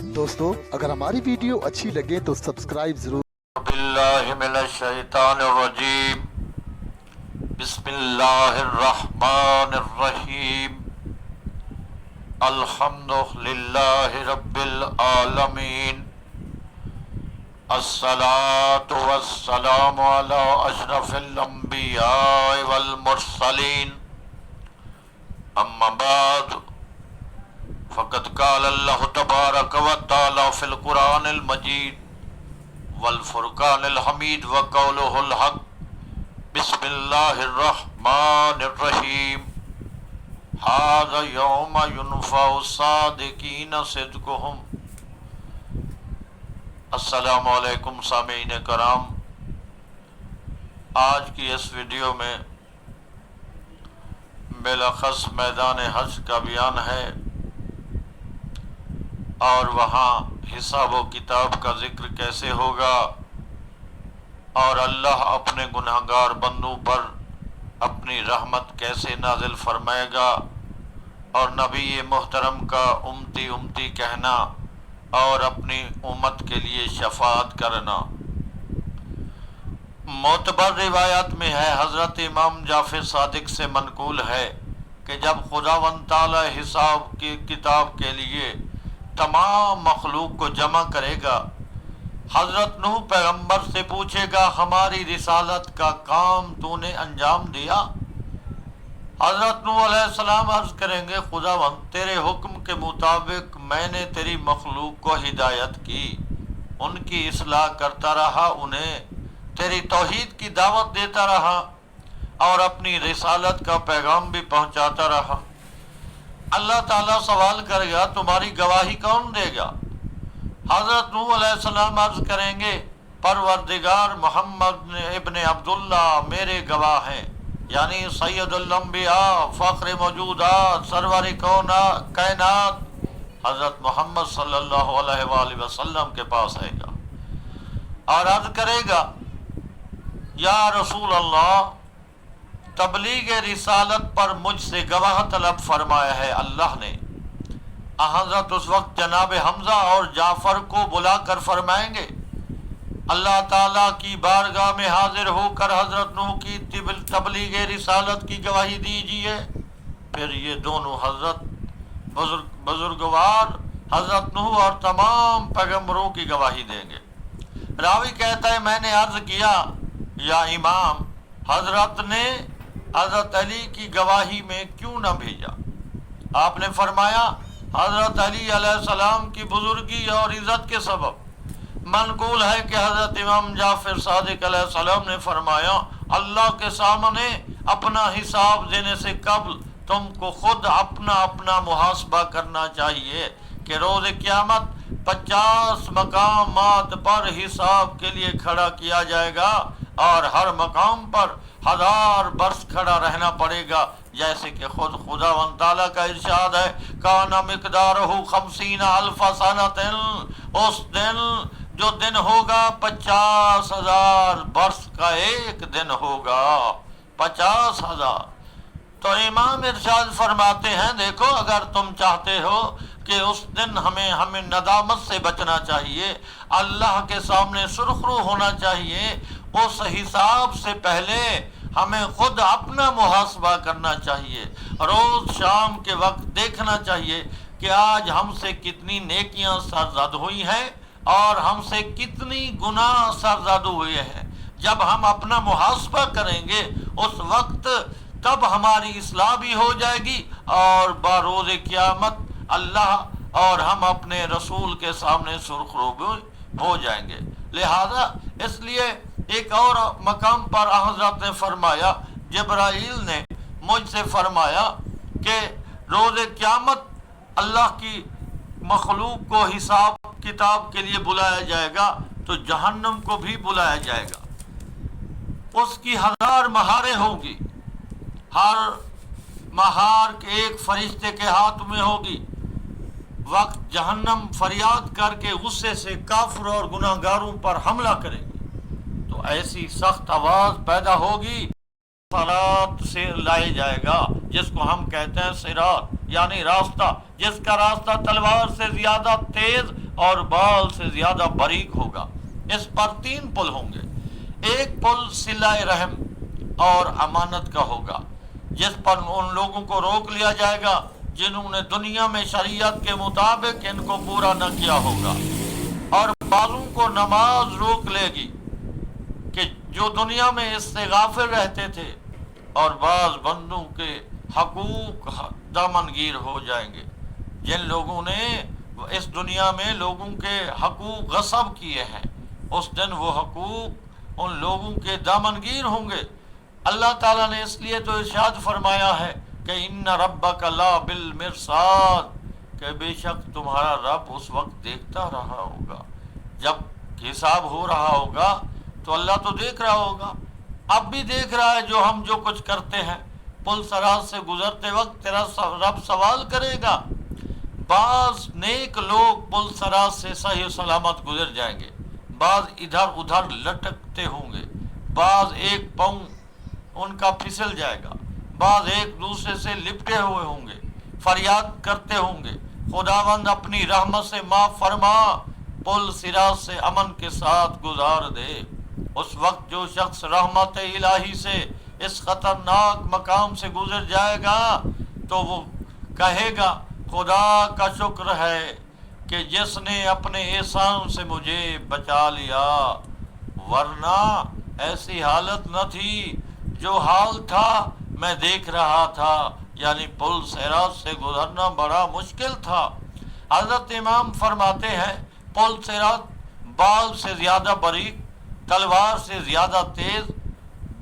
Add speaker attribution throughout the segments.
Speaker 1: دوستو اگر ہماری ویڈیو اچھی لگے تو سبسکرائب ضرور.
Speaker 2: باللہ من الشیطان الرجیم. بسم اللہ الرحمن الرحیم. الحمد للہ رب العالمین. الصلاة والسلام علی اشرف الانبیاء والمرسلین. اما بعد فقد قال اللہ تبارک و تعالی فی القرآن المجید والفرقان الحمید وقولہ الحق. بسم اللہ الرحمن الرحیم. ھذا یوم ینفع الصادقین صدقہم. السلام علیکم سامعین کرام. آج کی اس ویڈیو میں بالاخص میدان حج کا بیان ہے اور وہاں حساب و کتاب کا ذکر کیسے ہوگا اور اللہ اپنے گناہگار بندوں پر اپنی رحمت کیسے نازل فرمائے گا اور نبی محترم کا امتی امتی کہنا اور اپنی امت کے لیے شفاعت کرنا. معتبر روایات میں ہے، حضرت امام جعفر صادق سے منقول ہے کہ جب خداوند تعالی حساب کی کتاب کے لیے تمام مخلوق کو جمع کرے گا، حضرت نوح پیغمبر سے پوچھے گا ہماری رسالت کا کام تو نے انجام دیا؟ حضرت نوح علیہ السلام عرض کریں گے خداوند تیرے حکم کے مطابق میں نے تیری مخلوق کو ہدایت کی، ان کی اصلاح کرتا رہا، انہیں تیری توحید کی دعوت دیتا رہا اور اپنی رسالت کا پیغام بھی پہنچاتا رہا. اللہ تعالیٰ سوال کرے گا تمہاری گواہی کون دے گا؟ حضرت نوح علیہ السلام عرض کریں گے پروردگار محمد ابن عبداللہ میرے گواہ ہیں، یعنی سید الانبیاء فخر موجودات سرور کائنات حضرت محمد صلی اللہ علیہ وآلہ وسلم کے پاس آئے گا اور عرض کرے گا یا رسول اللہ تبلیغ رسالت پر مجھ سے گواہ طلب فرمایا ہے اللہ نے. حضرت اس وقت جناب حمزہ اور جعفر کو بلا کر فرمائیں گے اللہ تعالیٰ کی بارگاہ میں حاضر ہو کر حضرت نوح کی تبلیغ رسالت کی گواہی دیجیے. پھر یہ دونوں حضرت بزرگوار حضرت نوح اور تمام پیغمبروں کی گواہی دیں گے. راوی کہتا ہے میں نے عرض کیا یا امام حضرت نے حضرت علی کی گواہی میں کیوں نہ بھیجا؟ آپ نے فرمایا حضرت علی علیہ السلام کی بزرگی اور عزت کے سبب. منقول ہے کہ حضرت امام جعفر صادق علیہ السلام نے فرمایا اللہ کے سامنے اپنا حساب دینے سے قبل تم کو خود اپنا محاسبہ کرنا چاہیے کہ روز قیامت 50 مقامات پر حساب کے لیے کھڑا کیا جائے گا اور ہر مقام پر 1000 برس کھڑا رہنا پڑے گا، جیسے کہ خود خداوند تعالیٰ کا ارشاد ہے کان مقدارہ 50,000 سنۃ. اس دن جو دن ہوگا 50,000 برس کا ایک دن ہوگا. 50,000. تو امام ارشاد فرماتے ہیں دیکھو اگر تم چاہتے ہو کہ اس دن ہمیں ندامت سے بچنا چاہیے، اللہ کے سامنے سرخرو ہونا چاہیے، اس حساب سے پہلے ہمیں خود اپنا محاسبہ کرنا چاہیے. روز شام کے وقت دیکھنا چاہیے کہ آج ہم سے کتنی نیکیاں سرزد ہوئی ہیں اور ہم سے کتنی گناہ سرزد ہوئے ہیں. جب ہم اپنا محاسبہ کریں گے اس وقت تب ہماری اصلاح بھی ہو جائے گی اور بروز قیامت اللہ اور ہم اپنے رسول کے سامنے سرخرو ہو جائیں گے. لہذا اس لیے ایک اور مقام پر حضرت نے فرمایا جبرائیل نے مجھ سے فرمایا کہ روز قیامت اللہ کی مخلوق کو حساب کتاب کے لیے بلایا جائے گا تو جہنم کو بھی بلایا جائے گا. اس کی 1000 مہاریں ہوں گی، ہر مہار ایک فرشتے کے ہاتھ میں ہوگی. وقت جہنم فریاد کر کے غصے سے کافر اور گناہگاروں پر حملہ کرے گی تو ایسی سخت آواز پیدا ہوگی صراط سے لائے جائے گا، جس کو ہم کہتے ہیں صراط یعنی راستہ، جس کا راستہ تلوار سے زیادہ تیز اور بال سے زیادہ باریک ہوگا۔ اس پر 3 پل ہوں گے۔ ایک پل صلہ رحم اور امانت کا ہوگا، جس پر ان لوگوں کو روک لیا جائے گا جنہوں نے دنیا میں شریعت کے مطابق ان کو پورا نہ کیا ہوگا، اور بعضوں کو نماز روک لے گی کہ جو دنیا میں اس سے غافل رہتے تھے، اور بعض بندوں کے حقوق دامنگیر ہو جائیں گے، جن لوگوں نے اس دنیا میں لوگوں کے حقوق غصب کیے ہیں، اس دن وہ حقوق ان لوگوں کے دامنگیر ہوں گے۔ اللہ تعالیٰ نے اس لیے تو ارشاد فرمایا ہے کہ ان ربک لا بالمرصاد، کہ بے شک تمہارا رب اس وقت دیکھتا رہا ہوگا، جب حساب ہو رہا ہوگا تو اللہ تو دیکھ رہا ہوگا، اب بھی دیکھ رہا ہے جو ہم جو کچھ کرتے ہیں۔ پل صراط سے گزرتے وقت تیرا رب سوال کرے گا۔ بعض نیک لوگ پل صراط سے صحیح سلامت گزر جائیں گے، بعض ادھر ادھر لٹکتے ہوں گے، بعض ایک پاؤں ان کا پھسل جائے گا، بعض ایک دوسرے سے لپٹے ہوئے ہوں گے، فریاد کرتے ہوں گے خداوند اپنی رحمت سے معاف فرما، پل صراط سے امن کے ساتھ گزار دے۔ اس وقت جو شخص رحمت الہی سے اس خطرناک مقام سے گزر جائے گا تو وہ کہے گا خدا کا شکر ہے کہ جس نے اپنے احسان سے مجھے بچا لیا، ورنہ ایسی حالت نہ تھی، جو حال تھا میں دیکھ رہا تھا، یعنی پل صراط سے گزرنا بڑا مشکل تھا۔ حضرت امام فرماتے ہیں پل صراط بال سے زیادہ باریک، تلوار سے زیادہ تیز،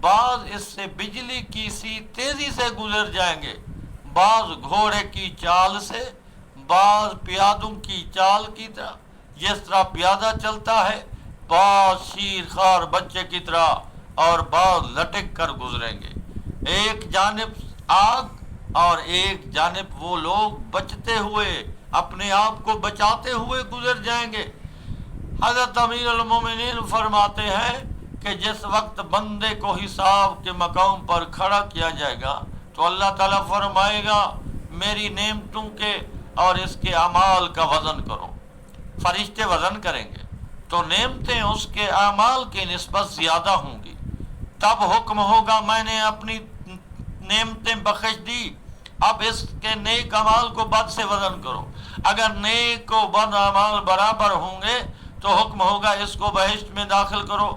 Speaker 2: بعض اس سے بجلی کی سی تیزی سے گزر جائیں گے، بعض گھوڑے کی چال سے، بعض پیادوں کی چال کی طرح جس طرح پیادہ چلتا ہے، بعض شیر خوار بچے کی طرح، اور بعض لٹک کر گزریں گے۔ ایک جانب آگ اور ایک جانب وہ لوگ بچتے ہوئے، اپنے آپ کو بچاتے ہوئے گزر جائیں گے۔ حضرت امیر المومنین فرماتے ہیں کہ جس وقت بندے کو حساب کے مقام پر کھڑا کیا جائے گا تو اللہ تعالیٰ فرمائے گا میری نعمتوں کے اور اس کے اعمال کا وزن کرو۔ فرشتے وزن کریں گے تو نعمتیں اس کے اعمال کی نسبت زیادہ ہوں گی، تب حکم ہوگا میں نے اپنی نعمتیں بخش دی، اب اس کے نیک اعمال کو بد سے وزن کرو۔ اگر نیک و بد اعمال برابر ہوں گے تو حکم ہوگا اس کو بہشت میں داخل کرو۔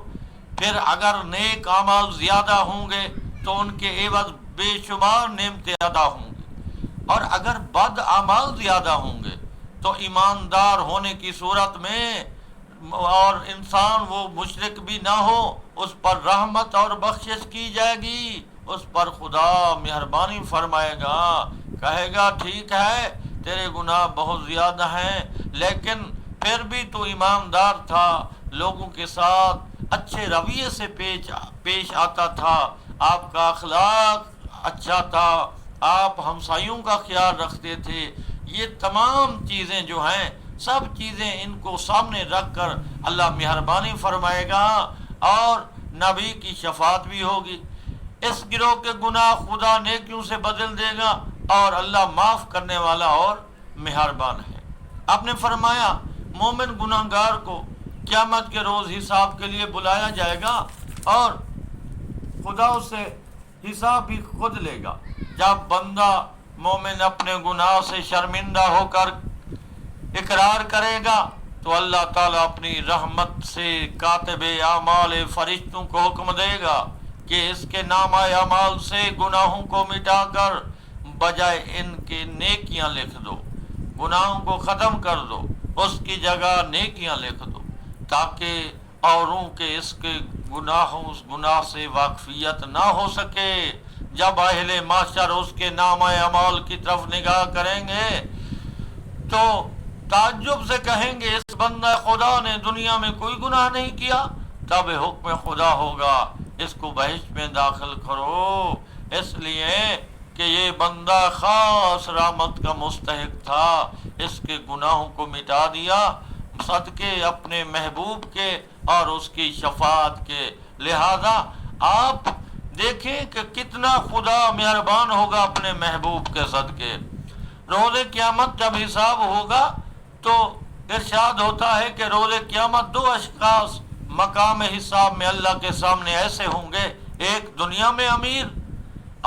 Speaker 2: پھر اگر نیک اعمال زیادہ ہوں گے تو ان کے عوض بے شمار نعمتیں ادا ہوں گی، اور اگر بد اعمال زیادہ ہوں گے تو ایماندار ہونے کی صورت میں اور انسان وہ مشرک بھی نہ ہو، اس پر رحمت اور بخشش کی جائے گی، اس پر خدا مہربانی فرمائے گا، کہے گا ٹھیک ہے تیرے گناہ بہت زیادہ ہیں لیکن پھر بھی تو ایماندار تھا، لوگوں کے ساتھ اچھے رویے سے پیش آتا تھا، آپ کا اخلاق اچھا تھا، آپ ہمسایوں کا خیال رکھتے تھے۔ یہ تمام چیزیں جو ہیں، سب چیزیں ان کو سامنے رکھ کر اللہ مہربانی فرمائے گا اور نبی کی شفاعت بھی ہوگی۔ اس گروہ کے گناہ خدا نیکیوں سے بدل دے گا اور اللہ معاف کرنے والا اور مہربان ہے۔ آپ نے فرمایا مومن گناہگار کو قیامت کے روز حساب کے لیے بلایا جائے گا اور خدا اسے حساب بھی خود لے گا۔ جب بندہ مومن اپنے گناہ سے شرمندہ ہو کر اقرار کرے گا تو اللہ تعالیٰ اپنی رحمت سے کاتب اعمال فرشتوں کو حکم دے گا کہ اس کے نامہ اعمال سے گناہوں کو مٹا کر بجائے ان کے نیکیاں لکھ دو، گناہوں کو ختم کر دو، اس کی جگہ نیکیاں لکھ دو، تاکہ اوروں کے اس کے گناہ سے واقفیت نہ ہو سکے۔ جب اہل محشر اس کے نامہ اعمال کی طرف نگاہ کریں گے تو تعجب سے کہیں گے اس بندہ خدا نے دنیا میں کوئی گناہ نہیں کیا، تب حکم خدا ہوگا اس کو بہشت میں داخل کرو، اس لیے کہ یہ بندہ خاص رحمت کا مستحق تھا، اس کے گناہوں کو مٹا دیا صدقے اپنے محبوب کے اور اس کی شفاعت کے۔ لہذا آپ دیکھیں کہ کتنا خدا مہربان ہوگا اپنے محبوب کے صدقے۔ روز قیامت جب حساب ہوگا تو ارشاد ہوتا ہے کہ روز قیامت دو اشخاص مقام حساب میں اللہ کے سامنے ایسے ہوں گے، ایک دنیا میں امیر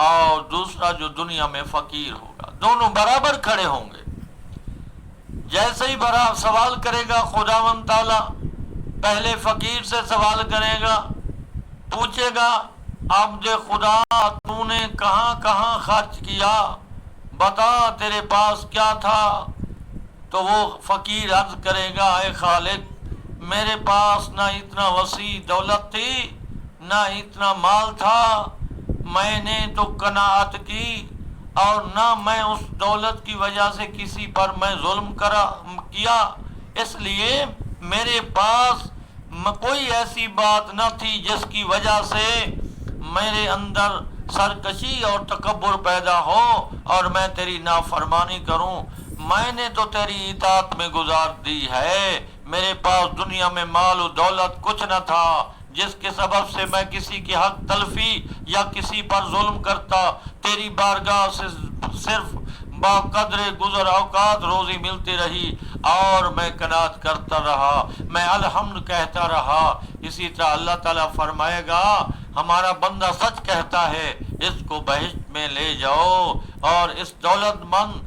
Speaker 2: اور دوسرا جو دنیا میں فقیر ہوگا، دونوں برابر کھڑے ہوں گے۔ جیسے ہی بڑا سوال کرے گا خداوند تعالیٰ، پہلے فقیر سے سوال کرے گا، پوچھے گا عبد خدا تو نے کہاں کہاں خرچ کیا، بتا تیرے پاس کیا تھا؟ تو وہ فقیر عرض کرے گا اے خالق، میرے پاس نہ اتنا وسیع دولت تھی نہ اتنا مال تھا، میں نے تو قناعت کی اور نہ میں اس دولت کی وجہ سے کسی پر میں ظلم کیا، اس لیے میرے پاس کوئی ایسی بات نہ تھی جس کی وجہ سے میرے اندر سرکشی اور تکبر پیدا ہو اور میں تیری نافرمانی کروں۔ میں نے تو تیری اطاعت میں گزار دی ہے، میرے پاس دنیا میں مال و دولت کچھ نہ تھا جس کے سبب سے میں کسی کی حق تلفی یا کسی پر ظلم کرتا، تیری بارگاہ سے صرف باقدر گزر اوقات روزی ملتی رہی اور میں قناعت کرتا رہا، میں الحمد کہتا رہا۔ اسی طرح اللہ تعالیٰ فرمائے گا ہمارا بندہ سچ کہتا ہے، اس کو بہشت میں لے جاؤ، اور اس دولت مند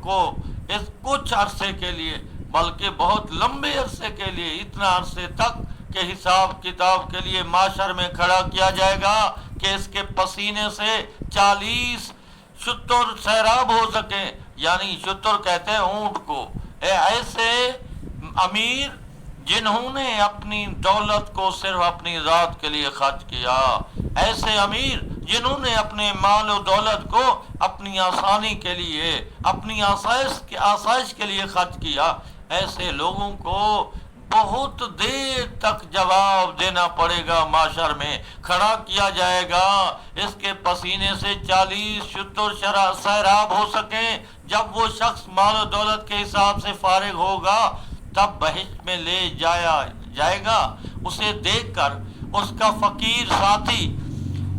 Speaker 2: کو اس کچھ عرصے کے لیے بلکہ بہت لمبے عرصے کے لیے، اتنا عرصے تک کہ حساب کتاب کے لیے معاشر میں کھڑا کیا جائے گا کہ اس کے پسینے سے 40 شتر سیراب ہو سکے، یعنی شتر کہتے ہیں اونٹ کو۔ ایسے امیر جنہوں نے اپنی دولت کو صرف اپنی ذات کے لیے خرچ کیا، ایسے امیر جنہوں نے اپنے مال و دولت کو اپنی آسانی کے لیے، اپنی آسائش کے لیے خرچ کیا، ایسے لوگوں کو بہت دیر تک جواب دینا پڑے گا، معاشر میں کھڑا کیا جائے گا، اس کے پسینے سے 40 شتر سیراب ہو سکیں۔ جب وہ شخص مال و دولت کے حساب سے فارغ ہوگا تب بہشت میں لے جائے گا۔ اسے دیکھ کر اس کا فقیر ساتھی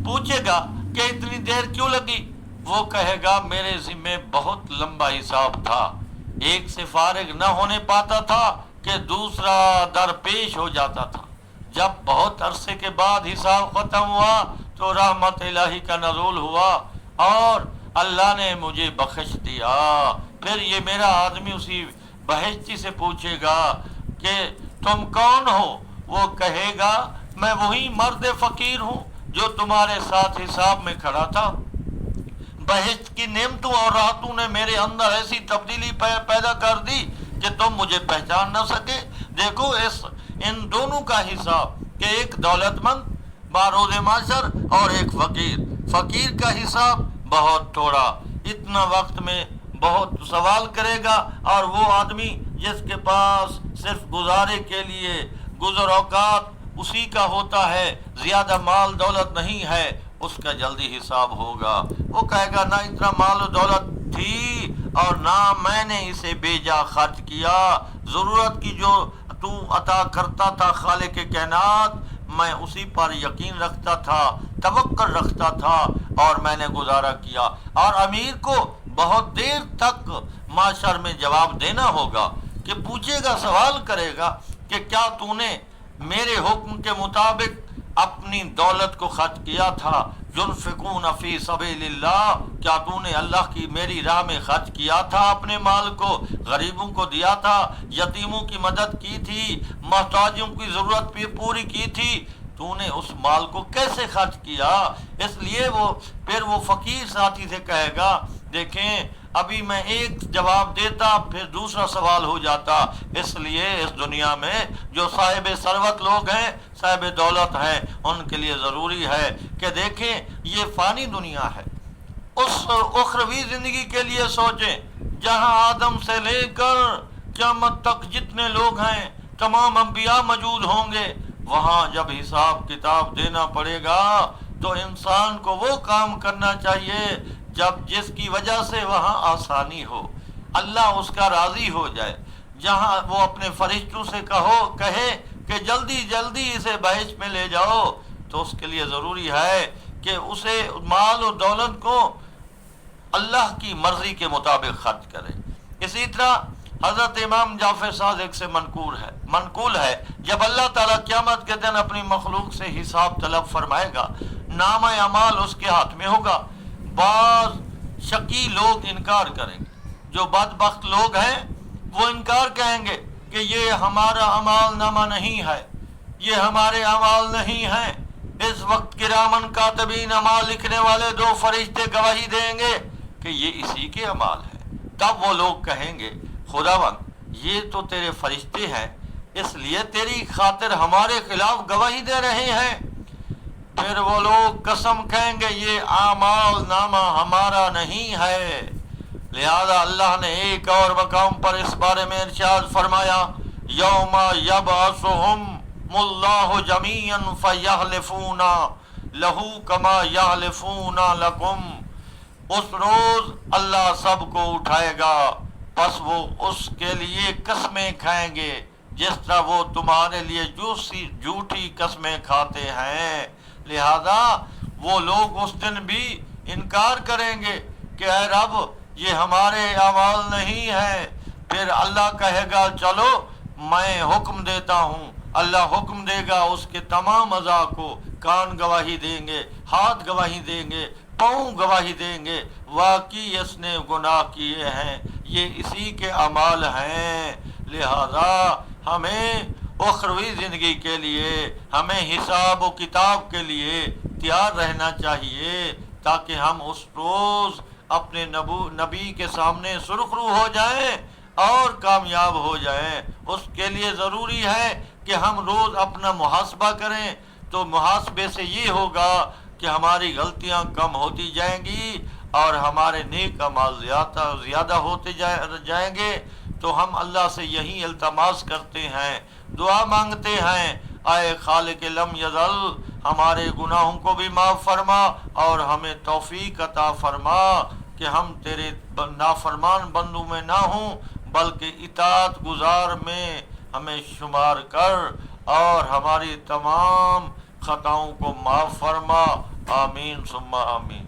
Speaker 2: پوچھے گا کہ اتنی دیر کیوں لگی؟ وہ کہے گا میرے ذمہ بہت لمبا حساب تھا، ایک سے فارغ نہ ہونے پاتا تھا کہ دوسرا درپیش ہو جاتا تھا۔ جب بہت عرصے کے بعد حساب ختم ہوا تو رحمت الہی کا نزول ہوا اور اللہ نے مجھے بخش دیا۔ پھر یہ میرا آدمی اسی بہشتی سے پوچھے گا کہ تم کون ہو؟ وہ کہے گا میں وہی مرد فقیر ہوں جو تمہارے ساتھ حساب میں کھڑا تھا۔ بہشت کی نعمتوں اور راحتوں نے میرے اندر ایسی تبدیلی پیدا کر دی کہ تم مجھے پہچان نہ سکے۔ دیکھو ان دونوں کا حساب کہ ایک دولت مند باروز معاشر اور ایک فقیر کا حساب بہت تھوڑا، اتنا وقت میں بہت سوال کرے گا، اور وہ آدمی جس کے پاس صرف گزارے کے لیے گزر اوقات اسی کا ہوتا ہے، زیادہ مال دولت نہیں ہے، اس کا جلدی حساب ہوگا۔ وہ کہے گا نہ اتنا مال و دولت تھی اور نہ میں نے اسے بے جا خرچ کیا، ضرورت کی جو تو عطا کرتا تھا خالق کائنات، میں اسی پر یقین رکھتا تھا، توکل رکھتا تھا اور میں نے گزارا کیا۔ اور امیر کو بہت دیر تک معاشر میں جواب دینا ہوگا کہ پوچھے گا، سوال کرے گا کہ کیا تو نے میرے حکم کے مطابق اپنی دولت کو خرچ کیا تھا؟ ينفقون فی سبیل اللہ، کیا تو نے اللہ کی میری راہ میں خرچ کیا تھا؟ اپنے مال کو غریبوں کو دیا تھا، یتیموں کی مدد کی تھی، محتاجوں کی ضرورت پوری کی تھی؟ تو نے اس مال کو کیسے خرچ کیا؟ اس لیے پھر وہ فقیر ساتھی سے کہے گا دیکھیں ابھی میں ایک جواب دیتا پھر دوسرا سوال ہو جاتا، اس لیے اس دنیا میں جو صاحب ثروت لوگ ہیں، صاحب دولت ہیں، ان کے لیے ضروری ہے کہ دیکھیں یہ فانی دنیا ہے، اس اخروی زندگی کے لیے سوچیں جہاں آدم سے لے کر قیامت تک جتنے لوگ ہیں تمام انبیاء موجود ہوں گے۔ وہاں جب حساب کتاب دینا پڑے گا تو انسان کو وہ کام کرنا چاہیے جس کی وجہ سے وہاں آسانی ہو، اللہ اس کا راضی ہو جائے، جہاں وہ اپنے فرشتوں سے کہے کہ جلدی جلدی اسے بہشت میں لے جاؤ، تو اس کے لیے ضروری ہے کہ اسے مال و دولت کو اللہ کی مرضی کے مطابق خرچ کرے۔ اسی طرح حضرت امام جعفر صادق سے منقول ہے جب اللہ تعالیٰ قیامت کے دن اپنی مخلوق سے حساب طلب فرمائے گا، نامہ اعمال اس کے ہاتھ میں ہوگا، بعض شقی لوگ انکار کریں گے، جو بدبخت لوگ ہیں وہ انکار کہیں گے کہ یہ ہمارا اعمال نامہ نہیں ہے، یہ ہمارے اعمال نہیں ہیں۔ اس وقت کرامن کاتبین اعمال لکھنے والے 2 فرشتے گواہی دیں گے کہ یہ اسی کے اعمال ہیں۔ تب وہ لوگ کہیں گے خداوند یہ تو تیرے فرشتے ہیں، اس لیے تیری خاطر ہمارے خلاف گواہی دے رہے ہیں۔ پھر وہ لوگ قسم کہیں گے یہ اعمال نامہ ہمارا نہیں ہے۔ لہذا اللہ نے ایک اور مقام پر اس بارے میں ارشاد فرمایا، یوم یبعثہم اللہ جمیعا فیحلفون لہ کما یحلفون لکم۔ اس روز اللہ سب کو اٹھائے گا، پس وہ اس کے لیے قسمیں کھائیں گے جس طرح وہ تمہارے لیے جھوٹی قسمیں کھاتے ہیں۔ لہذا وہ لوگ اس دن بھی انکار کریں گے کہ اے رب یہ ہمارے اعمال نہیں ہے۔ پھر اللہ کہے گا چلو میں حکم دیتا ہوں، اللہ حکم دے گا اس کے تمام اعضاء کو، کان گواہی دیں گے، ہاتھ گواہی دیں گے، پاؤں گواہی دیں گے، واقعی اس نے گناہ کیے ہیں، یہ اسی کے اعمال ہیں۔ لہذا ہمیں اخروی زندگی کے لیے، ہمیں حساب و کتاب کے لیے تیار رہنا چاہیے تاکہ ہم اس روز اپنے نبی کے سامنے سرخرو ہو جائیں اور کامیاب ہو جائیں۔ اس کے لیے ضروری ہے کہ ہم روز اپنا محاسبہ کریں، تو محاسبے سے یہ ہوگا کہ ہماری غلطیاں کم ہوتی جائیں گی اور ہمارے نیک اعمال زیادہ ہوتے جائیں گے۔ تو ہم اللہ سے یہی التماس کرتے ہیں، دعا مانگتے ہیں، اے خالق لم یزل ہمارے گناہوں کو بھی معاف فرما اور ہمیں توفیق عطا فرما کہ ہم تیرے نافرمان بندوں میں نہ ہوں بلکہ اطاعت گزار میں ہمیں شمار کر اور ہماری تمام خطاؤں کو معاف فرما۔ آمین ثم آمین۔